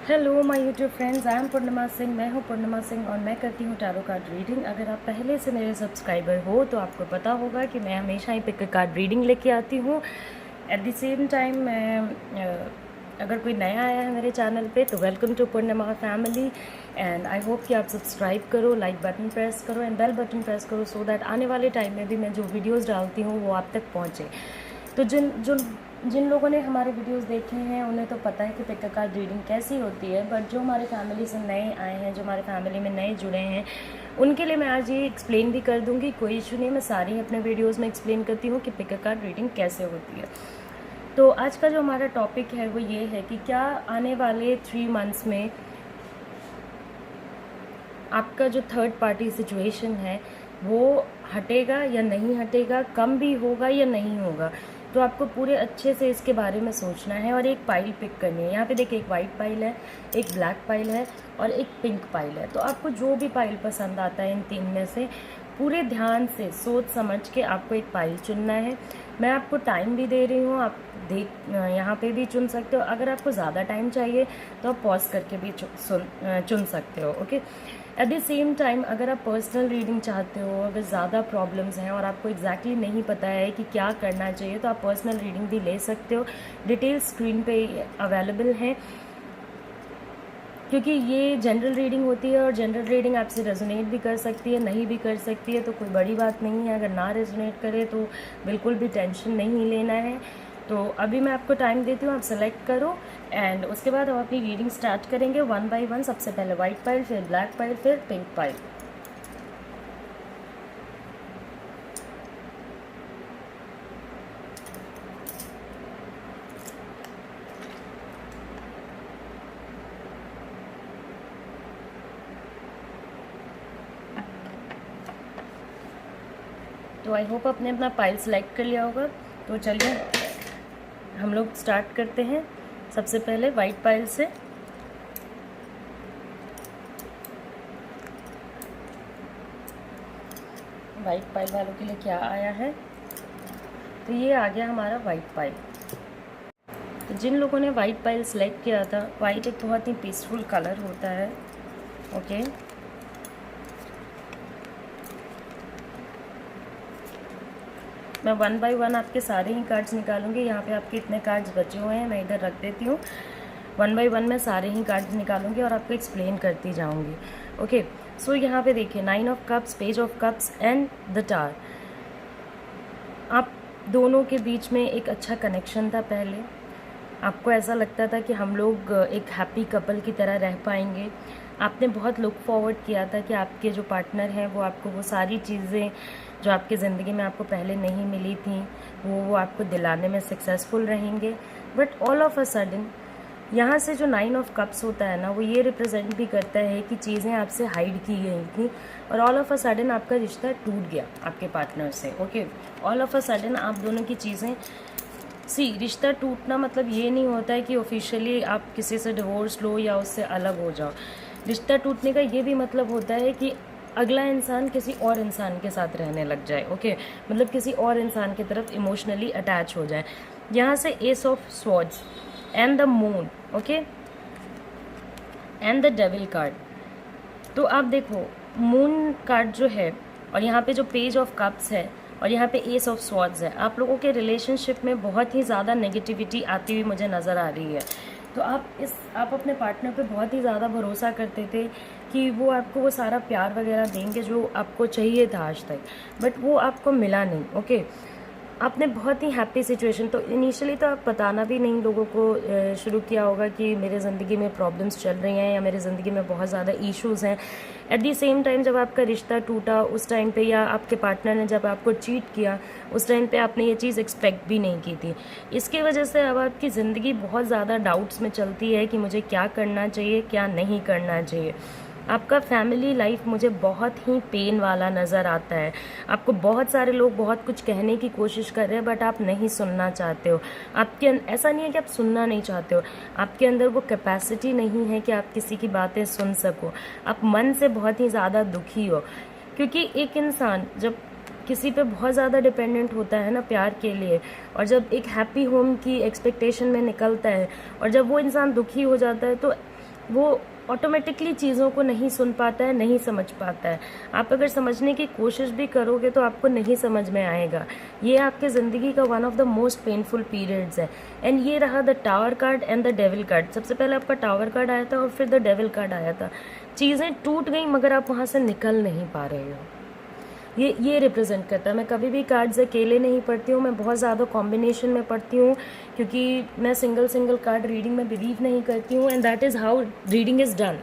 Hello my YouTube friends, I am Purnima Singh. मैं हूं पूर्णिमा सिंह और मैं करती हूं टैरो कार्ड रीडिंग। अगर आप पहले से मेरे सब्सक्राइबर हो तो आपको पता होगा कि मैं हमेशा ही पिक कार्ड रीडिंग लेके आती हूं। एट द सेम टाइम मैं अगर कोई नया आया है मेरे चैनल पे तो welcome to Purnima family. And I hope कि आप सब्सक्राइब करो, लाइक बटन प्रेस करो एंड बेल बटन प्रेस करो सो दैट आने वाले टाइम में भी मैं जो वीडियोज़ डालती हूँ वो आप तक पहुँचे। तो जिन लोगों ने हमारे वीडियोस देखे हैं उन्हें तो पता है कि पिक कार्ड रीडिंग कैसी होती है, बट जो हमारे फैमिली से नए आए हैं, जो हमारे फैमिली में नए जुड़े हैं, उनके लिए मैं आज ये एक्सप्लेन भी कर दूंगी। कोई इशू नहीं, मैं सारी अपने वीडियोस में एक्सप्लेन करती हूँ कि पिक कार्ड रीडिंग कैसे होती है। तो आज का जो हमारा टॉपिक है वो ये है कि क्या आने वाले 3 मंथ्स में आपका जो थर्ड पार्टी सिचुएशन है वो हटेगा या नहीं हटेगा, कम भी होगा या नहीं होगा। तो आपको पूरे अच्छे से इसके बारे में सोचना है और एक पाइल पिक करनी है। यहाँ पे देखिए, एक वाइट पाइल है, एक ब्लैक पाइल है और एक पिंक पाइल है। तो आपको जो भी पाइल पसंद आता है इन 3 में से पूरे ध्यान से सोच समझ के आपको एक पाइल चुनना है। मैं आपको टाइम भी दे रही हूँ, आप यहाँ पे भी चुन सकते हो। अगर आपको ज़्यादा टाइम चाहिए तो आप पॉज करके भी चुन सकते हो। Okay, at the same time अगर आप पर्सनल रीडिंग चाहते हो, अगर ज़्यादा प्रॉब्लम्स हैं और आपको एग्जैक्टली नहीं पता है कि क्या करना चाहिए, तो आप पर्सनल रीडिंग भी ले सकते हो। डिटेल्स स्क्रीन पे अवेलेबल हैं, क्योंकि ये जनरल रीडिंग होती है और जनरल रीडिंग आपसे रेजोनेट भी कर सकती है, नहीं भी कर सकती है, तो कोई बड़ी बात नहीं है। अगर ना रेजोनेट करे तो बिल्कुल भी टेंशन नहीं लेना है। तो अभी मैं आपको टाइम देती हूँ, आप सेलेक्ट करो एंड उसके बाद हम अपनी रीडिंग स्टार्ट करेंगे 1 बाय 1। सबसे पहले वाइट पाइल, फिर ब्लैक पाइल, फिर पिंक पाइल। तो आई होप आपने अपना पाइल सेलेक्ट कर लिया होगा। तो चलिए हम लोग स्टार्ट करते हैं। सबसे पहले वाइट पाइल से। वाइट पाइल वालों के लिए क्या आया है? तो ये आ गया हमारा वाइट पाइल। तो जिन लोगों ने वाइट पाइल सेलेक्ट किया था, वाइट एक बहुत ही पीसफुल कलर होता है। ओके, मैं 1 बाय 1 आपके सारे ही कार्ड्स निकालूंगी। यहाँ पे आपके इतने कार्ड्स बचे हुए हैं, मैं इधर रख देती हूँ। 1 बाय 1 मैं सारे ही कार्ड्स निकालूंगी और आपको एक्सप्लेन करती जाऊंगी। ओके, सो यहाँ पे देखिए 9 of cups, page of cups and the tower. आप दोनों के बीच में एक अच्छा कनेक्शन था। पहले आपको ऐसा लगता था कि हम लोग एक हैप्पी कपल की तरह रह पाएंगे। आपने बहुत लुक फॉरवर्ड किया था कि आपके जो पार्टनर हैं वो आपको वो सारी चीज़ें जो आपकी ज़िंदगी में आपको पहले नहीं मिली थी वो आपको दिलाने में सक्सेसफुल रहेंगे। But all of a sudden यहाँ से जो 9 ऑफ कप्स होता है ना, वो ये रिप्रेजेंट भी करता है कि चीज़ें आपसे हाइड की गई थी और ऑल ऑफ अ सडन आपका रिश्ता टूट गया आपके पार्टनर से। Okay, all of a sudden आप दोनों की चीज़ें रिश्ता टूटना मतलब ये नहीं होता है कि ऑफिशियली आप किसी से डिवोर्स लो या उससे अलग हो जाओ। रिश्ता टूटने का ये भी मतलब होता है कि अगला इंसान किसी और इंसान के साथ रहने लग जाए। ओके, मतलब किसी और इंसान की तरफ इमोशनली अटैच हो जाए। यहाँ से S of swords and the moon, okay, and the devil card. तो आप देखो, मून कार्ड जो है और यहाँ पे जो पेज ऑफ कप्स है और यहाँ पे एस ऑफ स्वॉर्ड्स है, आप लोगों के रिलेशनशिप में बहुत ही ज़्यादा नेगेटिविटी आती हुई मुझे नज़र आ रही है। तो आप अपने पार्टनर पे बहुत ही ज़्यादा भरोसा करते थे कि वो आपको वो सारा प्यार वगैरह देंगे जो आपको चाहिए था आज तक, बट वो आपको मिला नहीं। ओके, आपने बहुत ही हैप्पी सिचुएशन, तो इनिशियली तो आप बताना भी नहीं लोगों को शुरू किया होगा कि मेरे ज़िंदगी में प्रॉब्लम्स चल रही हैं या मेरी ज़िंदगी में बहुत ज़्यादा इश्यूज़ हैं। एट दी सेम टाइम जब आपका रिश्ता टूटा उस टाइम पे, या आपके पार्टनर ने जब आपको चीट किया उस टाइम पे आपने ये चीज़ एक्सपेक्ट भी नहीं की थी। इसकी वजह से अब आपकी ज़िंदगी बहुत ज़्यादा डाउट्स में चलती है कि मुझे क्या करना चाहिए, क्या नहीं करना चाहिए। आपका फैमिली लाइफ मुझे बहुत ही पेन वाला नज़र आता है। आपको बहुत सारे लोग बहुत कुछ कहने की कोशिश कर रहे हैं बट आप नहीं सुनना चाहते हो। आपके ऐसा नहीं है कि आप सुनना नहीं चाहते हो, आपके अंदर वो कैपेसिटी नहीं है कि आप किसी की बातें सुन सको। आप मन से बहुत ही ज़्यादा दुखी हो, क्योंकि एक इंसान जब किसी पे बहुत ज़्यादा डिपेंडेंट होता है ना प्यार के लिए, और जब एक हैप्पी होम की एक्सपेक्टेशन में निकलता है और जब वो इंसान दुखी हो जाता है तो वो ऑटोमेटिकली चीज़ों को नहीं सुन पाता है, नहीं समझ पाता है। आप अगर समझने की कोशिश भी करोगे तो आपको नहीं समझ में आएगा। ये आपके ज़िंदगी का one of the most painful periods है। एंड ये रहा the tower card and the devil card. सबसे पहले आपका टावर कार्ड आया था और फिर द डेविल कार्ड आया था। चीज़ें टूट गई मगर आप वहाँ से निकल नहीं पा रहे हो। ये रिप्रेजेंट करता है। मैं कभी भी कार्ड्स अकेले नहीं पढ़ती हूँ, मैं बहुत ज़्यादा कॉम्बिनेशन में पढ़ती हूँ, क्योंकि मैं सिंगल कार्ड रीडिंग में बिलीव नहीं करती हूँ। And that is how reading is done.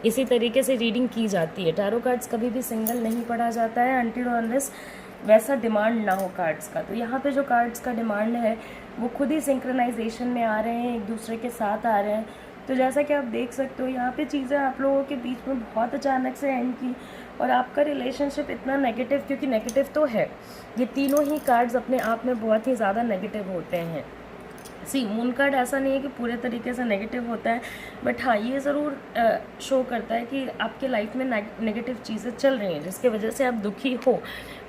इसी तरीके से रीडिंग की जाती है। टैरो कार्ड्स कभी भी सिंगल नहीं पढ़ा जाता है अनटिल और अनलेस वैसा डिमांड ना हो कार्ड्स का। तो यहाँ पे जो कार्ड्स का डिमांड है वो खुद ही सिंक्रोनाइजेशन में आ रहे हैं, एक दूसरे के साथ आ रहे हैं। तो जैसा कि आप देख सकते हो यहाँ पे चीज़ें आप लोगों के बीच में बहुत अचानक से एंड की, और आपका रिलेशनशिप इतना नेगेटिव, क्योंकि नेगेटिव तो है, ये तीनों ही कार्ड्स अपने आप में बहुत ही ज़्यादा नेगेटिव होते हैं। मून कार्ड ऐसा नहीं है कि पूरे तरीके से नेगेटिव होता है, बट हाँ ये ज़रूर शो करता है कि आपके लाइफ में नेगेटिव चीज़ें चल रही हैं जिसके वजह से आप दुखी हो।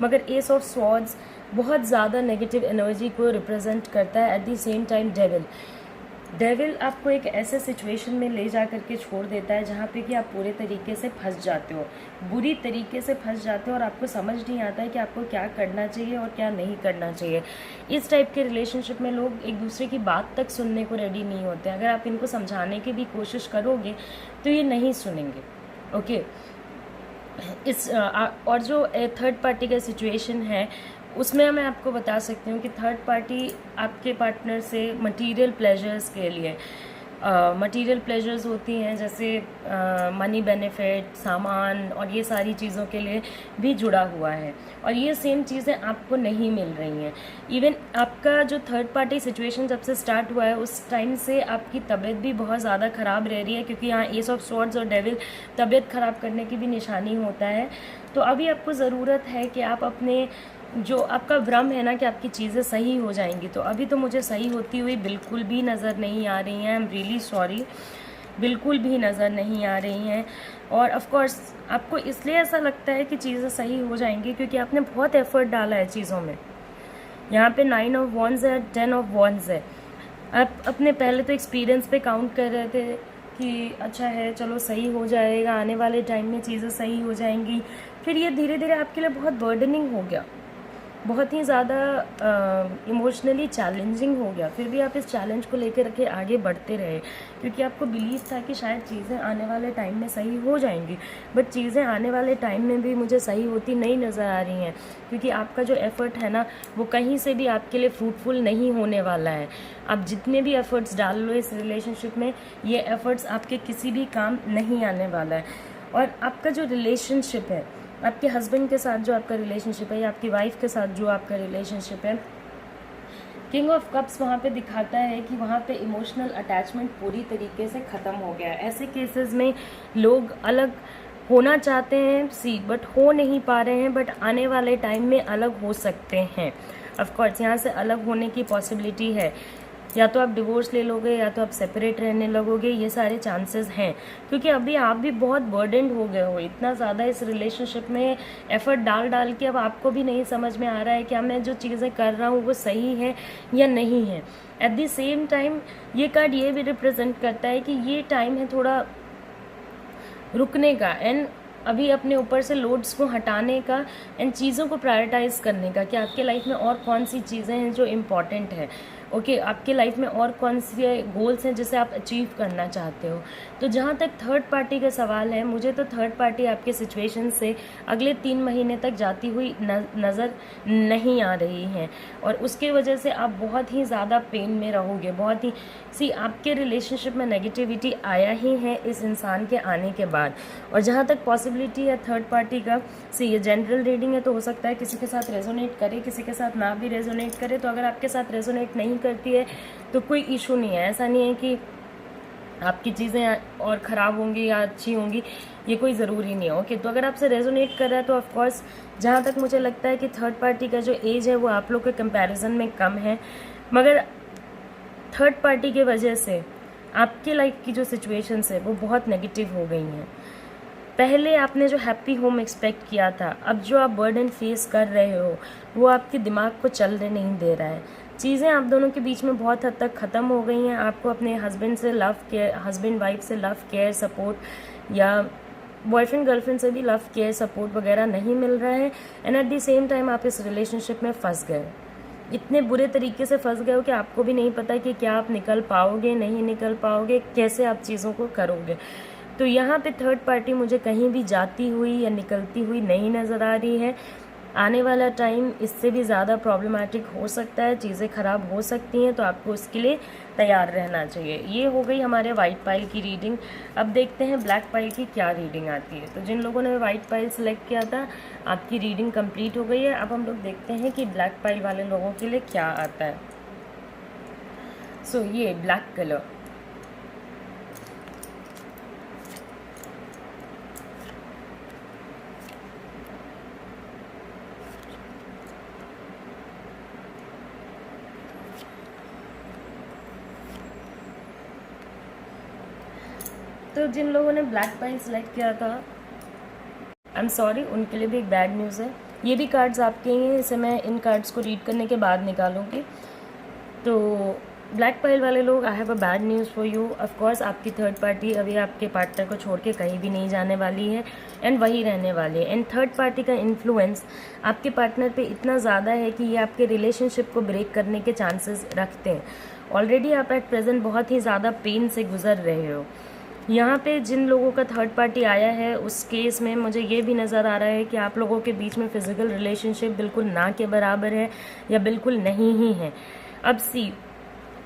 मगर एस ऑफ स्वॉर्ड्स बहुत ज़्यादा नेगेटिव एनर्जी को रिप्रेजेंट करता है। At the same time devil आपको एक ऐसे सिचुएशन में ले जा करके छोड़ देता है जहाँ पे कि आप पूरे तरीके से फंस जाते हो, बुरी तरीके से फंस जाते हो, और आपको समझ नहीं आता है कि आपको क्या करना चाहिए और क्या नहीं करना चाहिए। इस टाइप के रिलेशनशिप में लोग एक दूसरे की बात तक सुनने को रेडी नहीं होते। अगर आप इनको समझाने की भी कोशिश करोगे तो ये नहीं सुनेंगे। ओके, और जो थर्ड पार्टी का सिचुएशन है उसमें मैं आपको बता सकती हूँ कि थर्ड पार्टी आपके पार्टनर से मटेरियल प्लेजर्स के लिए, मटेरियल प्लेजर्स होती हैं जैसे मनी बेनिफिट, सामान और ये सारी चीज़ों के लिए भी जुड़ा हुआ है, और ये सेम चीज़ें आपको नहीं मिल रही हैं। इवन आपका जो थर्ड पार्टी सिचुएशन जब से स्टार्ट हुआ है उस टाइम से आपकी तबीयत भी बहुत ज़्यादा ख़राब रह रही है, क्योंकि यहाँ एस ऑफ स्वॉर्ड्स और डेविल तबीयत ख़राब करने की भी निशानी होता है। तो अभी आपको ज़रूरत है कि आप अपने जो आपका भ्रम है ना कि आपकी चीज़ें सही हो जाएंगी, तो अभी तो मुझे सही होती हुई बिल्कुल भी नज़र नहीं आ रही हैं। आई एम रियली सॉरी, बिल्कुल भी नज़र नहीं आ रही हैं। और ऑफ कोर्स आपको इसलिए ऐसा लगता है कि चीज़ें सही हो जाएंगी क्योंकि आपने बहुत एफर्ट डाला है चीज़ों में। यहाँ पे 9 ऑफ वॉन्ड्स है, 10 ऑफ वॉन्ड्स है। आप अपने पहले तो एक्सपीरियंस पे काउंट कर रहे थे कि अच्छा है, चलो सही हो जाएगा, आने वाले टाइम में चीज़ें सही हो जाएंगी। फिर ये धीरे धीरे आपके लिए बहुत बर्डनिंग हो गया, बहुत ही ज़्यादा इमोशनली चैलेंजिंग हो गया। फिर भी आप इस चैलेंज को लेकर के आगे बढ़ते रहे क्योंकि आपको बिलीव था कि शायद चीज़ें आने वाले टाइम में सही हो जाएंगी। बट चीज़ें आने वाले टाइम में भी मुझे सही होती नहीं नज़र आ रही हैं, क्योंकि आपका जो एफ़र्ट है ना वो कहीं से भी आपके लिए फ्रूटफुल नहीं होने वाला है। आप जितने भी एफ़र्ट्स डाल लो इस रिलेशनशिप में, ये एफ़र्ट्स आपके किसी भी काम नहीं आने वाला है। और आपका जो रिलेशनशिप है, आपके हस्बैंड के साथ जो आपका रिलेशनशिप है या आपकी वाइफ के साथ जो आपका रिलेशनशिप है, किंग ऑफ कप्स वहाँ पे दिखाता है कि वहाँ पे इमोशनल अटैचमेंट पूरी तरीके से ख़त्म हो गया है। ऐसे केसेस में लोग अलग होना चाहते हैं बट हो नहीं पा रहे हैं, बट आने वाले टाइम में अलग हो सकते हैं। ऑफ कोर्स यहाँ से अलग होने की पॉसिबिलिटी है, या तो आप डिवोर्स ले लोगे या तो आप सेपरेट रहने लगोगे, ये सारे चांसेस हैं। क्योंकि अभी आप भी बहुत बर्डनड हो गए हो, इतना ज़्यादा इस रिलेशनशिप में एफर्ट डाल के अब आपको भी नहीं समझ में आ रहा है कि मैं जो चीज़ें कर रहा हूँ वो सही है या नहीं है। एट द सेम टाइम ये कार्ड ये भी रिप्रेजेंट करता है कि ये टाइम है थोड़ा रुकने का एंड अभी अपने ऊपर से लोड्स को हटाने का एंड चीज़ों को प्रायोरिटाइज करने का कि आपके लाइफ में और कौन सी चीज़ें हैं जो इम्पॉर्टेंट है। ओके, आपके लाइफ में और कौन से गोल्स हैं जिसे आप अचीव करना चाहते हो। तो जहाँ तक थर्ड पार्टी का सवाल है, मुझे तो थर्ड पार्टी आपके सिचुएशन से अगले 3 महीने तक जाती हुई नज़र नहीं आ रही हैं, और उसके वजह से आप बहुत ही ज़्यादा पेन में रहोगे। बहुत ही आपके रिलेशनशिप में नेगेटिविटी आया ही है इस इंसान के आने के बाद। और जहाँ तक पॉसिबिलिटी है थर्ड पार्टी का, ये जनरल रीडिंग है तो हो सकता है किसी के साथ रेजोनेट करे, किसी के साथ ना भी रेजोनेट करे। तो अगर आपके साथ रेजोनेट नहीं करती है तो कोई इशू नहीं है। ऐसा नहीं है कि आपकी चीज़ें और ख़राब होंगी या अच्छी होंगी, ये कोई ज़रूरी नहीं है। ओके, तो अगर आपसे रेजोनेट कर रहा है तो ऑफकोर्स जहाँ तक मुझे लगता है कि थर्ड पार्टी का जो एज है वो आप लोग के कंपैरिजन में कम है, मगर थर्ड पार्टी की वजह से आपके लाइफ की जो सिचुएशंस है वो बहुत नेगेटिव हो गई हैं। पहले आपने जो हैप्पी होम एक्सपेक्ट किया था, अब जो आप बर्डन फेस कर रहे हो वो आपके दिमाग को चलने नहीं दे रहा है। चीज़ें आप दोनों के बीच में बहुत हद तक ख़त्म हो गई हैं। आपको अपने हस्बैंड वाइफ से लव केयर सपोर्ट या बॉयफ्रेंड गर्लफ्रेंड से भी लव केयर सपोर्ट वगैरह नहीं मिल रहा है। And at the same time आप इस रिलेशनशिप में फंस गए, इतने बुरे तरीके से फंस गए हो कि आपको भी नहीं पता कि क्या आप निकल पाओगे, नहीं निकल पाओगे, कैसे आप चीज़ों को करोगे। तो यहाँ पे थर्ड पार्टी मुझे कहीं भी जाती हुई या निकलती हुई नहीं नज़र आ रही है। आने वाला टाइम इससे भी ज़्यादा प्रॉब्लमेटिक हो सकता है, चीज़ें ख़राब हो सकती हैं, तो आपको उसके लिए तैयार रहना चाहिए। ये हो गई हमारे वाइट पाइल की रीडिंग। अब देखते हैं ब्लैक पाइल की क्या रीडिंग आती है। तो जिन लोगों ने वाइट पाइल सेलेक्ट किया था, आपकी रीडिंग कंप्लीट हो गई है। अब हम लोग देखते हैं कि ब्लैक पाइल वाले लोगों के लिए क्या आता है। सो ये ब्लैक कलर, तो जिन लोगों ने ब्लैक पाइल सेलेक्ट किया था, आई एम सॉरी, उनके लिए भी एक बैड न्यूज़ है। ये भी कार्ड्स आपके ही हैं, इसे मैं इन कार्ड्स को रीड करने के बाद निकालूंगी। तो ब्लैक पाइल वाले लोग, I have a bad news for you. Of course आपकी थर्ड पार्टी अभी आपके पार्टनर को छोड़ के कहीं भी नहीं जाने वाली है एंड वही रहने वाली है। एंड थर्ड पार्टी का इन्फ्लुएंस आपके पार्टनर पे इतना ज़्यादा है कि ये आपके रिलेशनशिप को ब्रेक करने के चांसेस रखते हैं। ऑलरेडी आप एट प्रेजेंट बहुत ही ज़्यादा पेन से गुजर रहे हो। यहाँ पे जिन लोगों का थर्ड पार्टी आया है, उस केस में मुझे ये भी नज़र आ रहा है कि आप लोगों के बीच में फिजिकल रिलेशनशिप बिल्कुल ना के बराबर है या बिल्कुल नहीं ही है। अब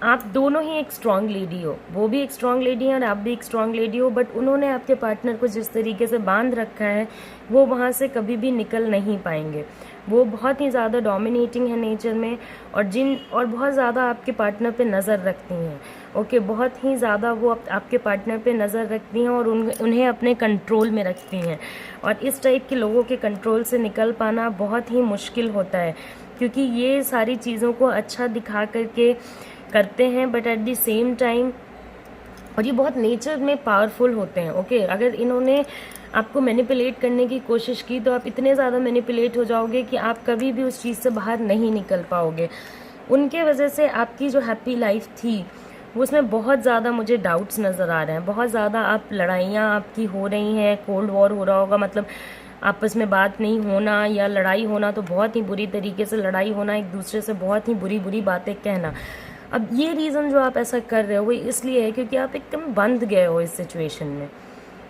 आप दोनों ही एक स्ट्रांग लेडी हो, वो भी एक स्ट्रांग लेडी है और आप भी एक स्ट्रांग लेडी हो, बट उन्होंने आपके पार्टनर को जिस तरीके से बांध रखा है, वो वहाँ से कभी भी निकल नहीं पाएंगे। वो बहुत ही ज़्यादा डोमिनेटिंग है नेचर में और बहुत ज़्यादा आपके पार्टनर पे नज़र रखती हैं। ओके, बहुत ही ज़्यादा वो आपके पार्टनर पे नज़र रखती हैं और उन्हें अपने कंट्रोल में रखती हैं। और इस टाइप के लोगों के कंट्रोल से निकल पाना बहुत ही मुश्किल होता है, क्योंकि ये सारी चीज़ों को अच्छा दिखा करके करते हैं, but at the same time और ये बहुत नेचर में पावरफुल होते हैं। ओके, अगर इन्होंने आपको मैनिपुलेट करने की कोशिश की तो आप इतने ज़्यादा मैनिपुलेट हो जाओगे कि आप कभी भी उस चीज़ से बाहर नहीं निकल पाओगे। उनके वजह से आपकी जो हैप्पी लाइफ थी उसमें बहुत ज़्यादा मुझे डाउट्स नज़र आ रहे हैं। बहुत ज़्यादा आप लड़ाइयाँ आपकी हो रही हैं, कोल्ड वॉर हो रहा होगा, मतलब आपस में बात नहीं होना या लड़ाई होना, तो बहुत ही बुरी तरीके से लड़ाई होना, एक दूसरे से बहुत ही बुरी बुरी बातें कहना। अब ये रीज़न जो आप ऐसा कर रहे हो वो इसलिए है क्योंकि आप एकदम बंध गए हो इस सिचुएशन में।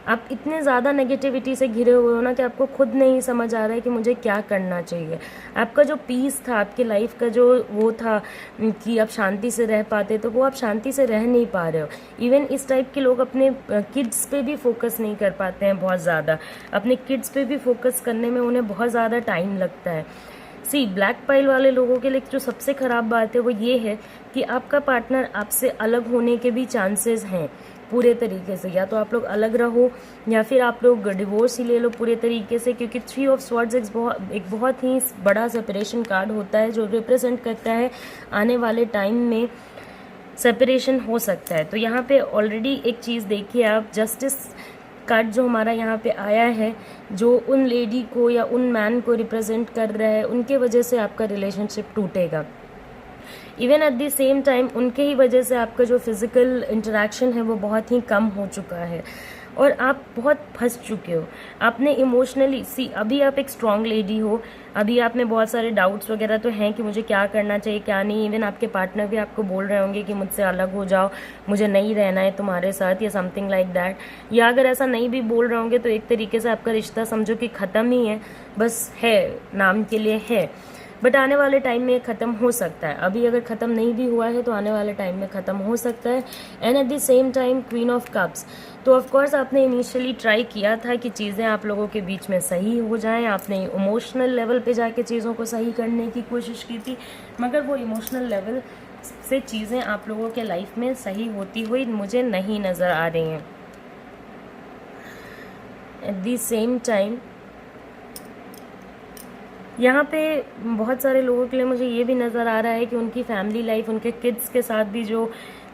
आप इतने ज़्यादा नेगेटिविटी से घिरे हुए हो ना कि आपको खुद नहीं समझ आ रहा है कि मुझे क्या करना चाहिए। आपका जो पीस था, आपके लाइफ का जो वो था कि आप शांति से रह पाते, तो वो आप शांति से रह नहीं पा रहे हो। इवन इस टाइप के लोग अपने किड्स पे भी फोकस नहीं कर पाते हैं बहुत ज़्यादा। अपने किड्स पे भी फोकस करने में उन्हें बहुत ज़्यादा टाइम लगता है। ब्लैक पाइल वाले लोगों के लिए जो सबसे ख़राब बात है वो ये है कि आपका पार्टनर आपसे अलग होने के भी चांसेस हैं पूरे तरीके से। या तो आप लोग अलग रहो या फिर आप लोग डिवोर्स ही ले लो पूरे तरीके से, क्योंकि 3 ऑफ स्वॉर्ड्स एक बहुत ही बड़ा सेपरेशन कार्ड होता है जो रिप्रेजेंट करता है आने वाले टाइम में सेपरेशन हो सकता है। तो यहाँ पे ऑलरेडी एक चीज़ देखिए आप, जस्टिस कार्ड जो हमारा यहाँ पे आया है, जो उन लेडी को या उन मैन को रिप्रेजेंट कर रहा है, उनके वजह से आपका रिलेशनशिप टूटेगा। Even at the same time उनके ही वजह से आपका जो फिज़िकल इंटरेक्शन है वो बहुत ही कम हो चुका है और आप बहुत फंस चुके हो। आपने इमोशनली अभी आप एक स्ट्रांग लेडी हो, अभी आप में बहुत सारे डाउट्स वगैरह तो हैं कि मुझे क्या करना चाहिए क्या नहीं। इवन आपके पार्टनर भी आपको बोल रहे होंगे कि मुझसे अलग हो जाओ, मुझे नहीं रहना है तुम्हारे साथ, या समथिंग लाइक दैट। या अगर ऐसा नहीं भी बोल रहे होंगे तो एक तरीके से आपका रिश्ता समझो कि ख़त्म ही है, बस है, नाम के लिए है, बट आने वाले टाइम में ख़त्म हो सकता है। अभी अगर ख़त्म नहीं भी हुआ है तो आने वाले टाइम में ख़त्म हो सकता है। And at the same time queen of cups, तो ऑफ कोर्स आपने इनिशियली ट्राई किया था कि चीज़ें आप लोगों के बीच में सही हो जाएं, आपने इमोशनल लेवल पे जाके चीज़ों को सही करने की कोशिश की थी, मगर वो इमोशनल लेवल से चीज़ें आप लोगों के लाइफ में सही होती हुई मुझे नहीं नज़र आ रही हैं। एट द सेम टाइम यहाँ पे बहुत सारे लोगों के लिए मुझे ये भी नज़र आ रहा है कि उनकी फैमिली लाइफ, उनके किड्स के साथ भी जो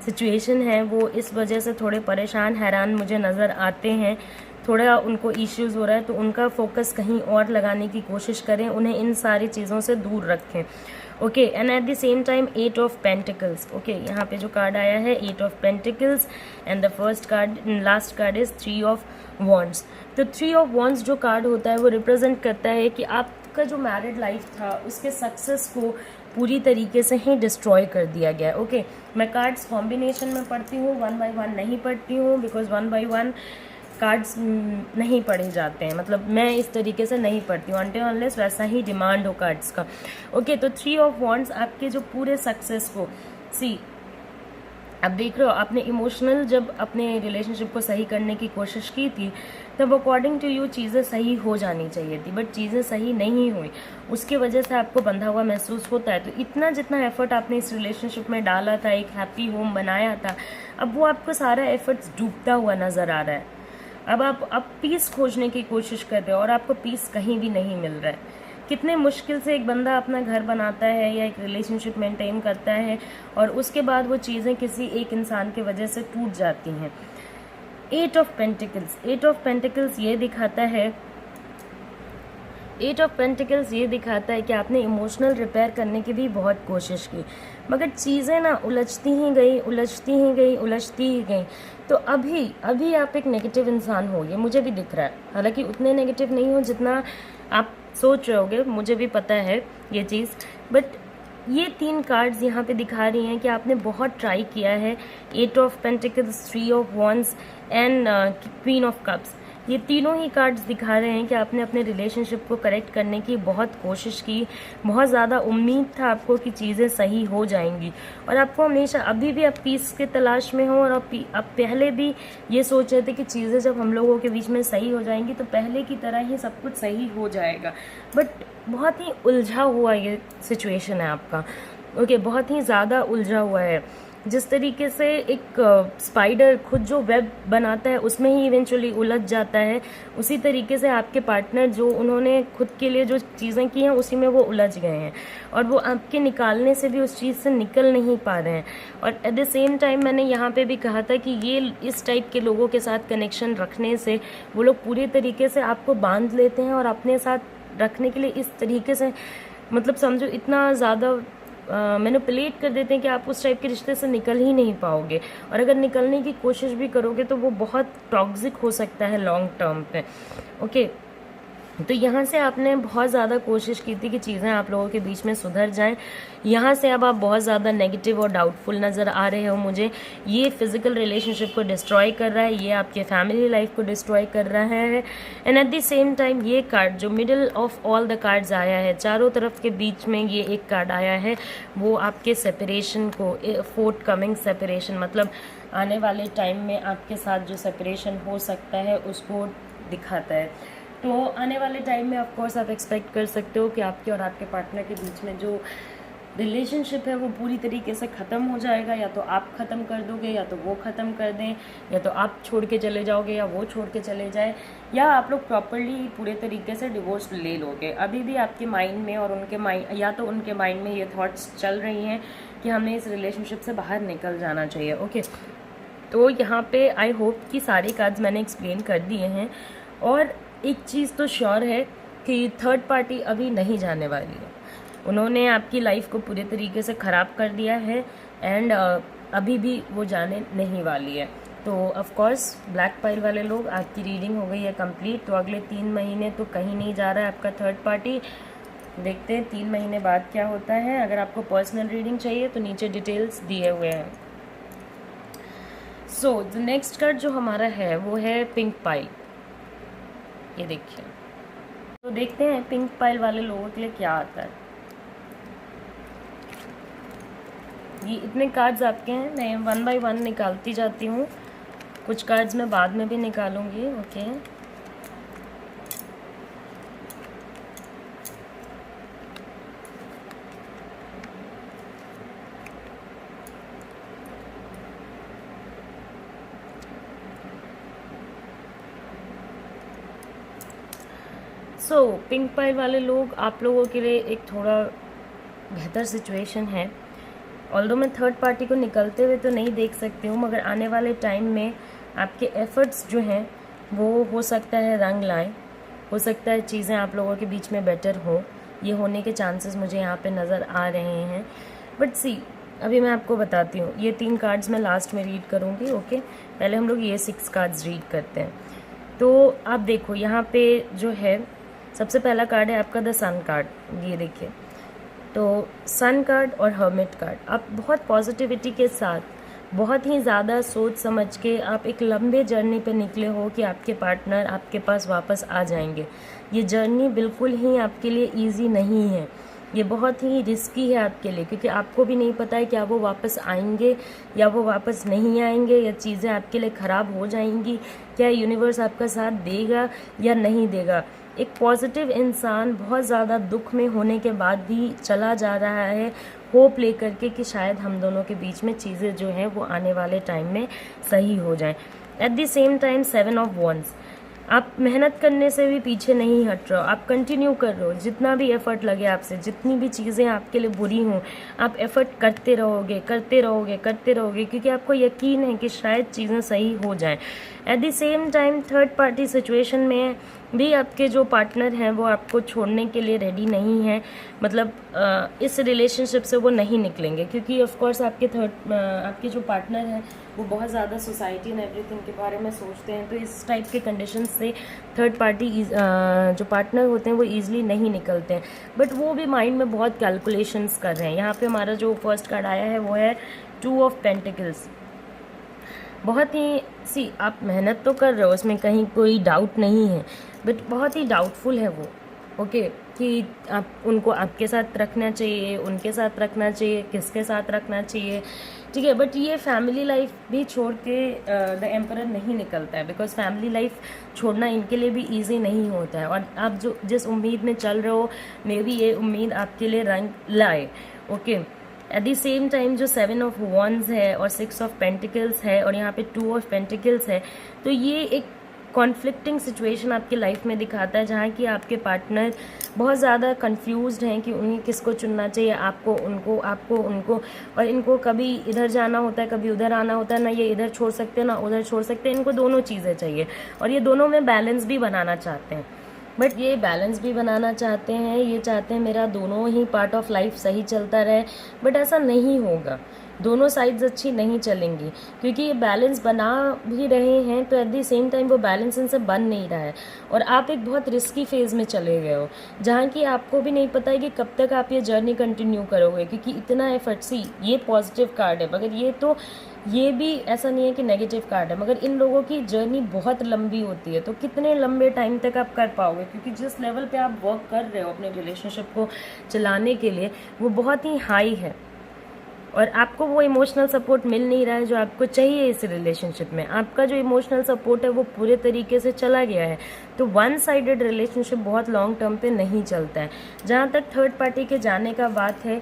सिचुएशन है वो इस वजह से थोड़े परेशान हैरान मुझे नज़र आते हैं। थोड़ा उनको इश्यूज़ हो रहा है तो उनका फोकस कहीं और लगाने की कोशिश करें, उन्हें इन सारी चीज़ों से दूर रखें। Okay, and at the same time 8 of pentacles. Okay, यहाँ पे जो कार्ड आया है 8 of pentacles, and the first card, last card is 3 of wands. तो 3 ऑफ वॉन्ड्स जो कार्ड होता है वो रिप्रेजेंट करता है कि आपका जो मैरिड लाइफ था उसके सक्सेस को पूरी तरीके से ही डिस्ट्रॉय कर दिया गया। ओके, मैं कार्ड्स कॉम्बिनेशन में पढ़ती हूँ, 1 बाय 1 नहीं पढ़ती हूँ, बिकॉज 1 बाय 1 कार्ड्स नहीं पढ़े जाते हैं, मतलब मैं इस तरीके से नहीं पढ़ती हूँ अनटिल अनलेस वैसा ही डिमांड हो कार्ड्स का। ओके, तो 3 ऑफ वॉन्ड्स आपके जो पूरे सक्सेस को, सी अब देख रहे हो, आपने इमोशनल जब अपने रिलेशनशिप को सही करने की कोशिश की थी तब अकॉर्डिंग टू यू चीज़ें सही हो जानी चाहिए थी, बट चीज़ें सही नहीं हुई, उसकी वजह से आपको बंधा हुआ महसूस होता है। तो इतना जितना एफर्ट आपने इस रिलेशनशिप में डाला था, एक हैप्पी होम बनाया था, अब वो आपको सारा एफर्ट्स डूबता हुआ नज़र आ रहा है। अब पीस खोजने की कोशिश कर रहे हो और आपको पीस कहीं भी नहीं मिल रहा है। कितने मुश्किल से एक बंदा अपना घर बनाता है या एक रिलेशनशिप मेंटेन करता है और उसके बाद वो चीज़ें किसी एक इंसान की वजह से टूट जाती हैं। 8 ऑफ पेंटिकल्स, 8 ऑफ पेंटिकल्स ये दिखाता है, 8 ऑफ पेंटिकल्स ये दिखाता है कि आपने इमोशनल रिपेयर करने की भी बहुत कोशिश की, मगर चीज़ें ना उलझती ही गई, उलझती ही गई, उलझती ही गई। तो अभी आप एक नेगेटिव इंसान हो, ये मुझे भी दिख रहा है, हालांकि उतने नेगेटिव नहीं हो जितना आप सोच रहे होगे, मुझे भी पता है ये चीज़, बट ये 3 कार्ड्स यहाँ पे दिखा रही हैं कि आपने बहुत ट्राई किया है। 8 of pentacles, 3 of wands and queen of cups, ये तीनों ही कार्ड्स दिखा रहे हैं कि आपने अपने रिलेशनशिप को करेक्ट करने की बहुत कोशिश की, बहुत ज़्यादा उम्मीद था आपको कि चीज़ें सही हो जाएंगी, और आपको हमेशा अभी भी आप पीस के तलाश में हो, और आप पहले भी ये सोच रहे थे कि चीज़ें जब हम लोगों के बीच में सही हो जाएंगी तो पहले की तरह ही सब कुछ सही हो जाएगा, बट बहुत ही उलझा हुआ ये सिचुएशन है आपका। ओके, बहुत ही ज़्यादा उलझा हुआ है। जिस तरीके से एक स्पाइडर खुद जो वेब बनाता है उसमें ही इवेंचुअली उलझ जाता है, उसी तरीके से आपके पार्टनर जो उन्होंने खुद के लिए जो चीज़ें की हैं उसी में वो उलझ गए हैं, और वो आपके निकालने से भी उस चीज़ से निकल नहीं पा रहे हैं। और एट द सेम टाइम मैंने यहाँ पे भी कहा था कि ये इस टाइप के लोगों के साथ कनेक्शन रखने से वो लोग पूरी तरीके से आपको बांध लेते हैं और अपने साथ रखने के लिए इस तरीके से, मतलब समझो इतना ज़्यादा मैनिपुलेट कर देते हैं कि आप उस टाइप के रिश्ते से निकल ही नहीं पाओगे, और अगर निकलने की कोशिश भी करोगे तो वो बहुत टॉक्सिक हो सकता है लॉन्ग टर्म पे। ओके, तो यहाँ से आपने बहुत ज़्यादा कोशिश की थी कि चीज़ें आप लोगों के बीच में सुधर जाएं, यहाँ से अब आप बहुत ज़्यादा नेगेटिव और डाउटफुल नज़र आ रहे हो मुझे। ये फिज़िकल रिलेशनशिप को डिस्ट्रॉय कर रहा है, ये आपके फैमिली लाइफ को डिस्ट्रॉय कर रहा है, and at the same time ये कार्ड जो middle of all the cards आया है, चारों तरफ के बीच में ये एक कार्ड आया है, वो आपके सेपरेशन को, फोर्थ कमिंग सेपरेशन, मतलब आने वाले टाइम में आपके साथ जो सेपरेशन हो सकता है उसको दिखाता है। तो आने वाले टाइम में ऑफ कोर्स आप एक्सपेक्ट कर सकते हो कि आपके और आपके पार्टनर के बीच में जो रिलेशनशिप है वो पूरी तरीके से ख़त्म हो जाएगा, या तो आप ख़त्म कर दोगे या तो वो ख़त्म कर दें, या तो आप छोड़ के चले जाओगे या वो छोड़ के चले जाए, या आप लोग प्रॉपरली पूरे तरीके से डिवोर्स ले लोगे। अभी भी आपके माइंड में और उनके माइंड, या तो उनके माइंड में ये थॉट्स चल रही हैं कि हमें इस रिलेशनशिप से बाहर निकल जाना चाहिए। ओके, तो यहाँ पे आई होप कि सारे कार्ड्स मैंने एक्सप्लेन कर दिए हैं, और एक चीज़ तो श्योर है कि थर्ड पार्टी अभी नहीं जाने वाली है, उन्होंने आपकी लाइफ को पूरे तरीके से ख़राब कर दिया है, एंड अभी भी वो जाने नहीं वाली है। तो ऑफ कोर्स ब्लैक पाइल वाले लोग, आपकी रीडिंग हो गई है कंप्लीट, तो अगले 3 महीने तो कहीं नहीं जा रहा है आपका थर्ड पार्टी। देखते हैं 3 महीने बाद क्या होता है। अगर आपको पर्सनल रीडिंग चाहिए तो नीचे डिटेल्स दिए हुए हैं। सो द नेक्स्ट कार्ड जो हमारा है वो है पिंक पाइल, ये देखिए। तो देखते हैं पिंक पाइल वाले लोगों के लिए क्या आता है। ये इतने कार्ड्स आपके हैं, मैं 1 बाय 1 निकालती जाती हूँ, कुछ कार्ड्स मैं बाद में भी निकालूंगी। ओके, सो पिंक पाइल वाले लोग, आप लोगों के लिए एक थोड़ा बेहतर सिचुएशन है। ऑल्दो मैं थर्ड पार्टी को निकलते हुए तो नहीं देख सकती हूँ, मगर आने वाले टाइम में आपके एफर्ट्स जो हैं वो हो सकता है रंग लाएं, हो सकता है चीज़ें आप लोगों के बीच में बेटर हो, ये होने के चांसेस मुझे यहाँ पे नज़र आ रहे हैं। बट सी, अभी मैं आपको बताती हूँ, ये 3 कार्ड्स मैं लास्ट में रीड करूँगी। ओके, पहले हम लोग ये 6 कार्ड्स रीड करते हैं। तो आप देखो यहाँ पे जो है सबसे पहला कार्ड है आपका द सन कार्ड, ये देखिए। तो सन कार्ड और हर्मिट कार्ड, आप बहुत पॉजिटिविटी के साथ, बहुत ही ज़्यादा सोच समझ के आप एक लंबे जर्नी पे निकले हो कि आपके पार्टनर आपके पास वापस आ जाएंगे। ये जर्नी बिल्कुल ही आपके लिए इजी नहीं है, ये बहुत ही रिस्की है आपके लिए, क्योंकि आपको भी नहीं पता है क्या वो वापस आएंगे या वो वापस नहीं आएंगे, या चीज़ें आपके लिए ख़राब हो जाएंगी, क्या यूनिवर्स आपका साथ देगा या नहीं देगा। एक पॉजिटिव इंसान बहुत ज़्यादा दुख में होने के बाद भी चला जा रहा है होप लेकर के कि शायद हम दोनों के बीच में चीज़ें जो हैं वो आने वाले टाइम में सही हो जाएं। At the same time 7 of wands, आप मेहनत करने से भी पीछे नहीं हट रहे हो, आप कंटिन्यू कर रहे हो, जितना भी एफर्ट लगे आपसे, जितनी भी चीज़ें आपके लिए बुरी हों, आप एफर्ट करते रहोगे करते रहोगे करते रहोगे, क्योंकि आपको यकीन है कि शायद चीज़ें सही हो जाएं। At the same time third party situation में भी आपके जो पार्टनर हैं वो आपको छोड़ने के लिए रेडी नहीं है, मतलब इस रिलेशनशिप से वो नहीं निकलेंगे, क्योंकि ऑफ कोर्स आपके जो पार्टनर हैं वो बहुत ज़्यादा सोसाइटी एंड एवरीथिंग के बारे में सोचते हैं। तो इस टाइप के कंडीशन से थर्ड पार्टी जो पार्टनर होते हैं वो ईजिली नहीं निकलते हैं, बट वो भी माइंड में बहुत कैलकुलेशंस कर रहे हैं। यहाँ पे हमारा जो फर्स्ट कार्ड आया है वो है 2 ऑफ पेंटिकल्स। बहुत ही आप मेहनत तो कर रहे हो, उसमें कहीं कोई डाउट नहीं है, बट बहुत ही डाउटफुल है वो। ओके, कि आप उनको आपके साथ रखना चाहिए, उनके साथ रखना चाहिए, किसके साथ रखना चाहिए, ठीक है। बट ये फैमिली लाइफ भी छोड़ के द एम्परर नहीं निकलता है, बिकॉज फैमिली लाइफ छोड़ना इनके लिए भी इजी नहीं होता है। और आप जो जिस उम्मीद में चल रहे हो, मे बी ये उम्मीद आपके लिए रंग लाए। Okay, at the same time जो 7 ऑफ वॉन्ड्स है और 6 ऑफ पेंटिकल्स है और यहाँ पे 2 ऑफ पेंटिकल्स है, तो ये एक कॉन्फ्लिक्टिंग सिचुएशन आपकी लाइफ में दिखाता है, जहाँ कि आपके पार्टनर बहुत ज़्यादा कंफ्यूज्ड हैं कि उन्हें किसको चुनना चाहिए, आपको उनको, और इनको कभी इधर जाना होता है, कभी उधर आना होता है, ना ये इधर छोड़ सकते ना उधर छोड़ सकते, इनको दोनों चीज़ें चाहिए और ये दोनों में बैलेंस भी बनाना चाहते हैं। बट ये बैलेंस भी बनाना चाहते हैं, ये चाहते हैं मेरा दोनों ही पार्ट ऑफ लाइफ सही चलता रहे, बट ऐसा नहीं होगा, दोनों साइड्स अच्छी नहीं चलेंगी, क्योंकि ये बैलेंस बना भी रहे हैं तो एट द सेम टाइम वो बैलेंस इनसे बन नहीं रहा है और आप एक बहुत रिस्की फेज़ में चले गए हो, जहाँ कि आपको भी नहीं पता है कि कब तक आप ये जर्नी कंटिन्यू करोगे, क्योंकि इतना एफर्ट ये पॉजिटिव कार्ड है, मगर ये भी ऐसा नहीं है कि नेगेटिव कार्ड है, मगर इन लोगों की जर्नी बहुत लंबी होती है। तो कितने लंबे टाइम तक आप कर पाओगे, क्योंकि जिस लेवल पे आप वर्क कर रहे हो अपने रिलेशनशिप को चलाने के लिए वो बहुत ही हाई है और आपको वो इमोशनल सपोर्ट मिल नहीं रहा है जो आपको चाहिए इस रिलेशनशिप में। आपका जो इमोशनल सपोर्ट है वो पूरे तरीके से चला गया है। तो वन साइडेड रिलेशनशिप बहुत लॉन्ग टर्म पे नहीं चलता है। जहाँ तक थर्ड पार्टी के जाने का बात है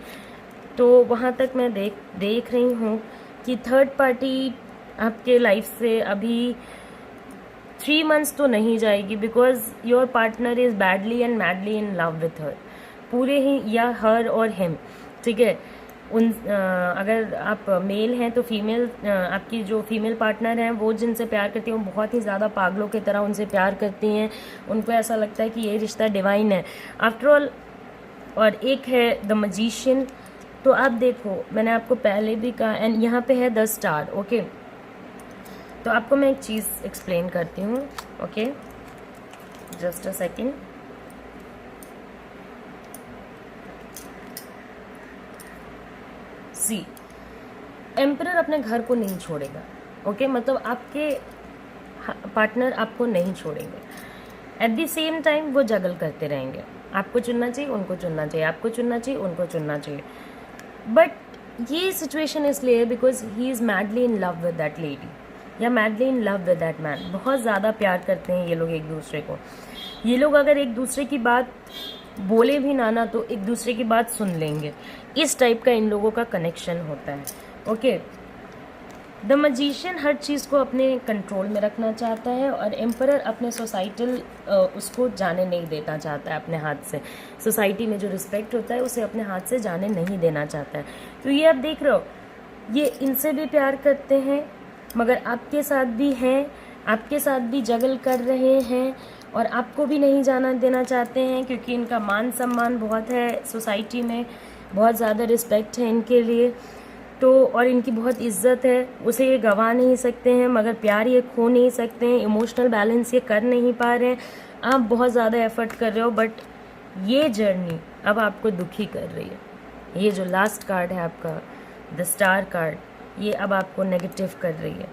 तो वहाँ तक मैं देख रही हूँ कि थर्ड पार्टी आपके लाइफ से अभी 3 मंथ्स तो नहीं जाएगी, because your partner is badly and madly in love with her, पूरे ही, या हर और हिम, ठीक है। अगर आप मेल हैं तो फीमेल, आपकी जो फीमेल पार्टनर हैं वो जिनसे प्यार करती हैं वो बहुत ही ज़्यादा पागलों की तरह उनसे प्यार करती हैं, उनको ऐसा लगता है कि ये रिश्ता डिवाइन है आफ्टर ऑल। और एक है द मैजिशियन। तो आप देखो, मैंने आपको पहले भी कहा, एंड यहाँ पे है द स्टार। ओके, तो आपको मैं एक चीज़ एक्सप्लेन करती हूँ। Okay, just a second. See, emperor अपने घर को नहीं छोड़ेगा। ओके, मतलब आपके पार्टनर आपको नहीं छोड़ेंगे। एट द सेम टाइम वो जगल करते रहेंगे, आपको चुनना चाहिए, उनको चुनना चाहिए, आपको चुनना चाहिए, उनको चुनना चाहिए। बट ये सिचुएशन इसलिए है because he is madly in love with that lady या madly in love with that man. बहुत ज़्यादा प्यार करते हैं ये लोग एक दूसरे को। ये लोग अगर एक दूसरे की बात बोले भी ना तो एक दूसरे की बात सुन लेंगे, इस टाइप का इन लोगों का कनेक्शन होता है। ओके, द मैजिशियन हर चीज़ को अपने कंट्रोल में रखना चाहता है और एम्परर अपने सोसाइटल उसको जाने नहीं देना चाहता है अपने हाथ से। सोसाइटी में जो रिस्पेक्ट होता है उसे अपने हाथ से जाने नहीं देना चाहता है। तो ये आप देख रहे हो, ये इनसे भी प्यार करते हैं मगर आपके साथ भी हैं, आपके साथ भी जगल कर रहे हैं और आपको भी नहीं जाना देना चाहते हैं, क्योंकि इनका मान सम्मान बहुत है सोसाइटी में, बहुत ज़्यादा रिस्पेक्ट है इनके लिए, तो और इनकी बहुत इज्जत है, उसे ये गंवा नहीं सकते हैं, मगर प्यार ये खो नहीं सकते हैं, इमोशनल बैलेंस ये कर नहीं पा रहे हैं। आप बहुत ज़्यादा एफर्ट कर रहे हो, बट ये जर्नी अब आपको दुखी कर रही है। ये जो लास्ट कार्ड है आपका, द स्टार कार्ड, ये अब आपको नेगेटिव कर रही है,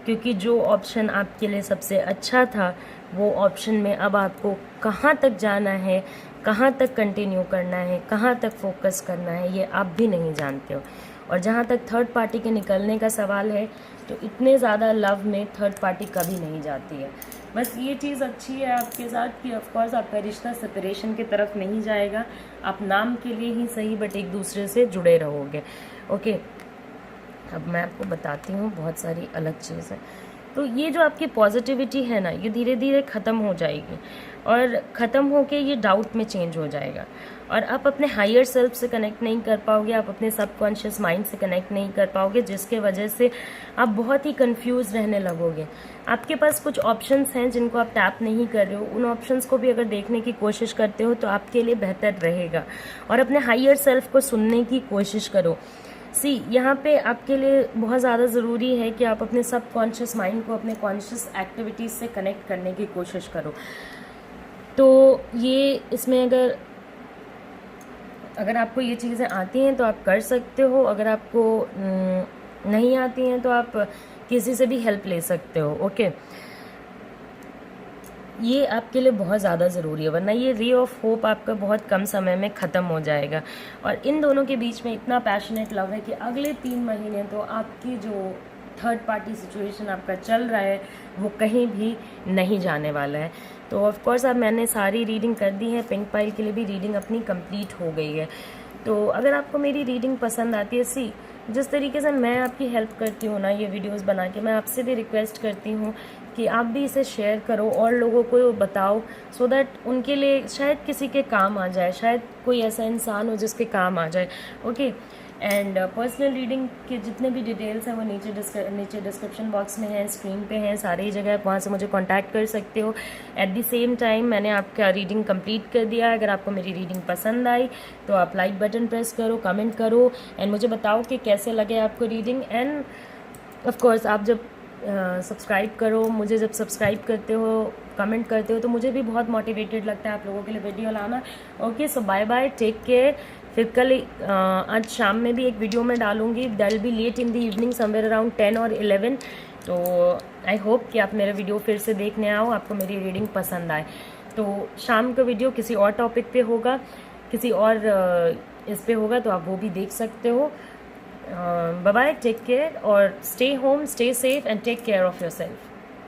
क्योंकि जो ऑप्शन आपके लिए सबसे अच्छा था, वो ऑप्शन में अब आपको कहाँ तक जाना है, कहाँ तक कंटिन्यू करना है, कहाँ तक फोकस करना है, ये आप भी नहीं जानते हो। और जहाँ तक थर्ड पार्टी के निकलने का सवाल है, तो इतने ज़्यादा लव में थर्ड पार्टी कभी नहीं जाती है। बस ये चीज़ अच्छी है आपके साथ कि ऑफकोर्स आपका रिश्ता सेपरेशन की तरफ नहीं जाएगा, आप नाम के लिए ही सही बट एक दूसरे से जुड़े रहोगे। ओके, अब मैं आपको बताती हूँ बहुत सारी अलग चीज़ें। तो ये जो आपकी पॉजिटिविटी है ना, ये धीरे धीरे ख़त्म हो जाएगी, और ख़त्म होके ये डाउट में चेंज हो जाएगा, और आप अपने हायर सेल्फ से कनेक्ट नहीं कर पाओगे, आप अपने सबकॉन्शियस माइंड से कनेक्ट नहीं कर पाओगे, जिसके वजह से आप बहुत ही कंफ्यूज रहने लगोगे। आपके पास कुछ ऑप्शंस हैं जिनको आप टैप नहीं कर रहे हो, उन ऑप्शंस को भी अगर देखने की कोशिश करते हो तो आपके लिए बेहतर रहेगा, और अपने हायर सेल्फ को सुनने की कोशिश करो। यहाँ पे आपके लिए बहुत ज़्यादा ज़रूरी है कि आप अपने सब कॉन्शियस माइंड को अपने कॉन्शियस एक्टिविटीज़ से कनेक्ट करने की कोशिश करो। तो ये इसमें अगर आपको ये चीज़ें आती हैं तो आप कर सकते हो, अगर आपको नहीं आती हैं तो आप किसी से भी हेल्प ले सकते हो। ओके, ये आपके लिए बहुत ज़्यादा ज़रूरी है, वरना ये रे ऑफ होप आपका बहुत कम समय में ख़त्म हो जाएगा। और इन दोनों के बीच में इतना पैशनेट लव है कि अगले 3 महीने तो आपकी जो थर्ड पार्टी सिचुएशन आपका चल रहा है वो कहीं भी नहीं जाने वाला है। तो ऑफ कोर्स अब मैंने सारी रीडिंग कर दी है, पिंक पाइल के लिए भी रीडिंग अपनी कंप्लीट हो गई है। तो अगर आपको मेरी रीडिंग पसंद आती है, जिस तरीके से मैं आपकी हेल्प करती हूँ ना ये वीडियोस बना के, मैं आपसे भी रिक्वेस्ट करती हूँ कि आप भी इसे शेयर करो और लोगों को बताओ, सो दैट उनके लिए शायद किसी के काम आ जाए, शायद कोई ऐसा इंसान हो जिसके काम आ जाए। ओके, एंड पर्सनल रीडिंग के जितने भी डिटेल्स हैं वो नीचे डिस्क्रिप्शन बॉक्स में हैं, स्क्रीन पे हैं, सारी जगह आप वहाँ से मुझे कांटेक्ट कर सकते हो। एट द सेम टाइम मैंने आपका रीडिंग कंप्लीट कर दिया। अगर आपको मेरी रीडिंग पसंद आई तो आप लाइक बटन प्रेस करो, कमेंट करो एंड मुझे बताओ कि कैसे लगे आपको रीडिंग। एंड ऑफ कोर्स आप जब सब्सक्राइब करो, मुझे जब सब्सक्राइब करते हो, कमेंट करते हो, तो मुझे भी बहुत मोटिवेटेड लगता है आप लोगों के लिए वीडियो लाना। ओके, सो बाय बाय, टेक केयर। फिर कल आज शाम में भी एक वीडियो मैं डालूंगी, that will be late in the evening, somewhere around 10 और 11। तो आई होप कि आप मेरा वीडियो फिर से देखने आओ, आपको मेरी रीडिंग पसंद आए। तो शाम का वीडियो किसी और टॉपिक पे होगा, किसी और इस पे होगा, तो आप वो भी देख सकते हो। बाय बाय, टेक केयर और stay home, stay safe and take care of yourself.